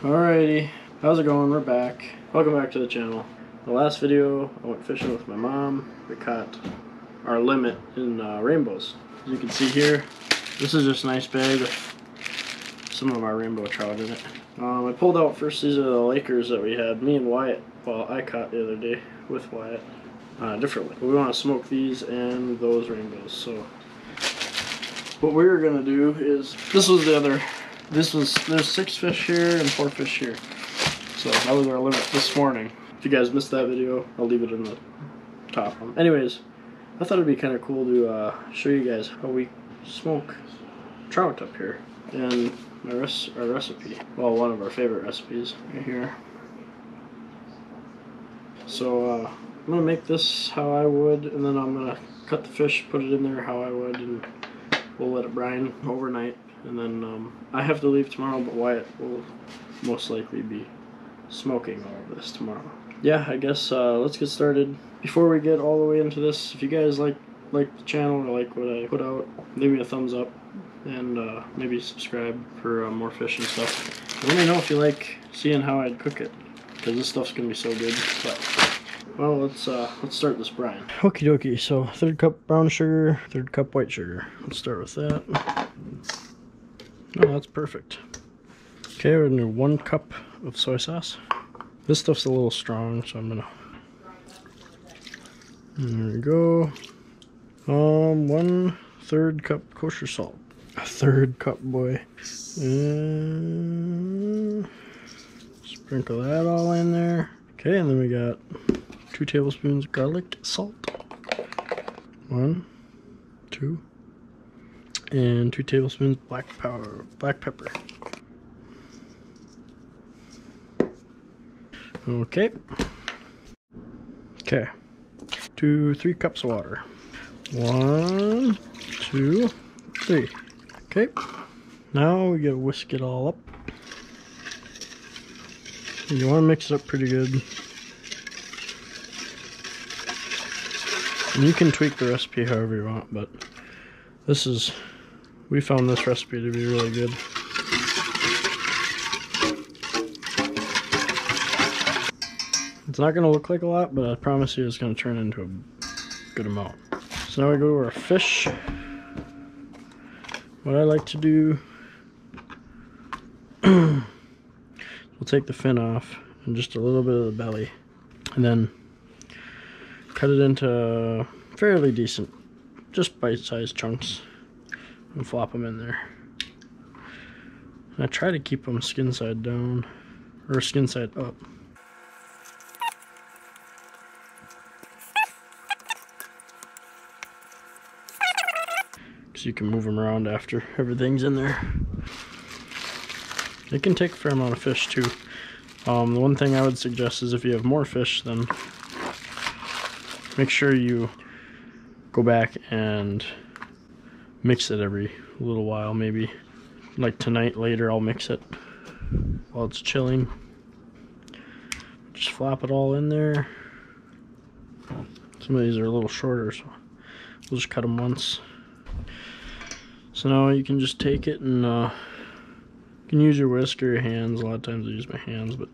Alrighty, how's it going? We're back. Welcome back to the channel. The last video, I went fishing with my mom. We caught our limit in rainbows. As you can see here, this is just a nice bag with some of our rainbow trout in it. I pulled out first, these are the Lakers that we had, me and Wyatt, well, I caught the other day with Wyatt, differently. But we want to smoke these and those rainbows, so what we're gonna do is, there's 6 fish here and 4 fish here. So that was our limit this morning. If you guys missed that video, I'll leave it in the top. Anyways, I thought it'd be kind of cool to show you guys how we smoke trout up here. And our recipe, well, one of our favorite recipes right here. So I'm gonna make this how I would, and then I'm gonna cut the fish, put it in there how I would, and we'll let it brine overnight. And then I have to leave tomorrow, but Wyatt will most likely be smoking all of this tomorrow. Yeah, I guess let's get started. Before we get all the way into this, if you guys like the channel or like what I put out, leave me a thumbs up and maybe subscribe for more fish and stuff. And let me know if you like seeing how I'd cook it, because this stuff's gonna be so good. But well, let's start this brine. Okie dokie. So 1/3 cup brown sugar, 1/3 cup white sugar. Let's start with that. Oh, that's perfect. Okay, we're gonna do 1 cup of soy sauce. This stuff's a little strong, so I'm gonna. There we go. 1/3 cup kosher salt. 1/3 cup, boy. And sprinkle that all in there. Okay, and then we got 2 tablespoons garlic salt. 1, 2. And 2 tablespoons black pepper. Okay. 3 cups of water. 1, 2, 3. Okay. Now we gotta whisk it all up. You want to mix it up pretty good. And you can tweak the recipe however you want, but we found this recipe to be really good. It's not going to look like a lot, but I promise you it's going to turn into a good amount. So now we go to our fish. What I like to do, we'll take the fin off and just a little bit of the belly, and then cut it into fairly decent, just bite-sized chunks, and flop them in there. And I try to keep them skin side down, or skin side up. Because you can move them around after everything's in there. It can take a fair amount of fish too. The one thing I would suggest is if you have more fish, then make sure you go back and mix it every little while. Maybe like tonight, later I'll mix it while it's chilling. Just flop it all in there. Some of these are a little shorter, so we'll just cut them once. So now you can just take it and you can use your whisk or your hands. A lot of times I use my hands, but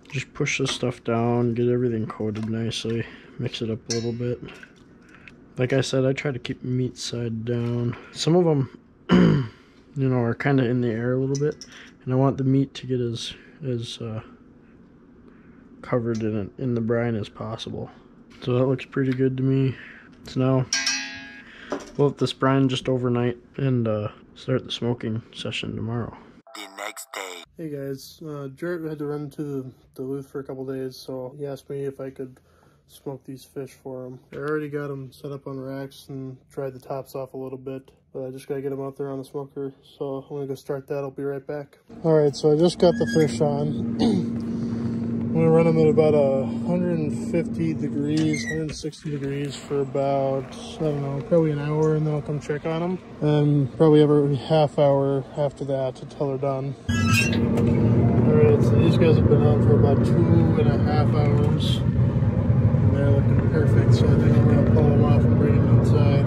just push this stuff down, get everything coated nicely, mix it up a little bit. Like I said, I try to keep meat side down. Some of them, you know, are kind of in the air a little bit, and I want the meat to get as covered in the brine as possible. So that looks pretty good to me. So now we'll let this brine just overnight and start the smoking session tomorrow. The next day. Hey guys, Jared had to run to Duluth for a couple days, so he asked me if I could smoke these fish for him. I already got them set up on racks and dried the tops off a little bit, but I just gotta get them out there on the smoker, so I'm gonna go start that. I'll be right back. Alright, so I just got the fish on. I'm gonna run them at about 150 degrees, 160 degrees for about, I don't know, probably an hour, and then I'll come check on them. And probably every half hour after that until they're done. Alright, so these guys have been on for about 2.5 hours. And they're looking perfect, so I think I'm gonna pull them off and bring them inside.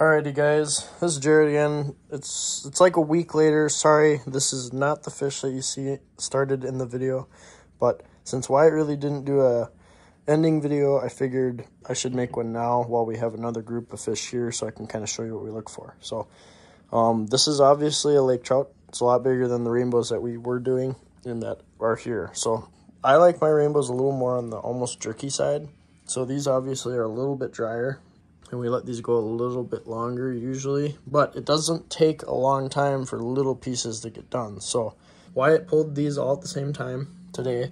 Alrighty guys, this is Jared again. It's like a week later. Sorry, this is not the fish that you see started in the video, but since Wyatt really didn't do a ending video, I figured I should make one now while we have another group of fish here so I can kind of show you what we look for. So this is obviously a lake trout. It's a lot bigger than the rainbows that we were doing and that are here. So I like my rainbows a little more on the almost jerky side. So these obviously are a little bit drier, and we let these go a little bit longer usually, but it doesn't take a long time for little pieces to get done. So Wyatt pulled these all at the same time today.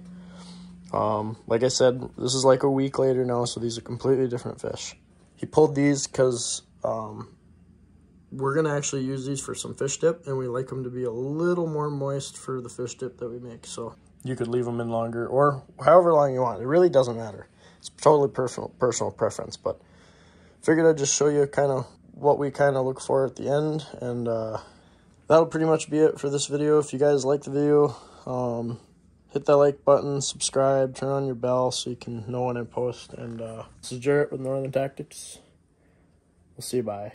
Like I said, this is like a week later now, so these are completely different fish. He pulled these because we're going to actually use these for some fish dip, and we like them to be a little more moist for the fish dip that we make. So you could leave them in longer or however long you want. It really doesn't matter. It's totally personal preference, but figured I'd just show you kind of what we kind of look for at the end, and that'll pretty much be it for this video. If you guys like the video, hit that like button, subscribe, turn on your bell so you can know when I post. And this is Jarrett with Northern Tactics. We'll see you, bye.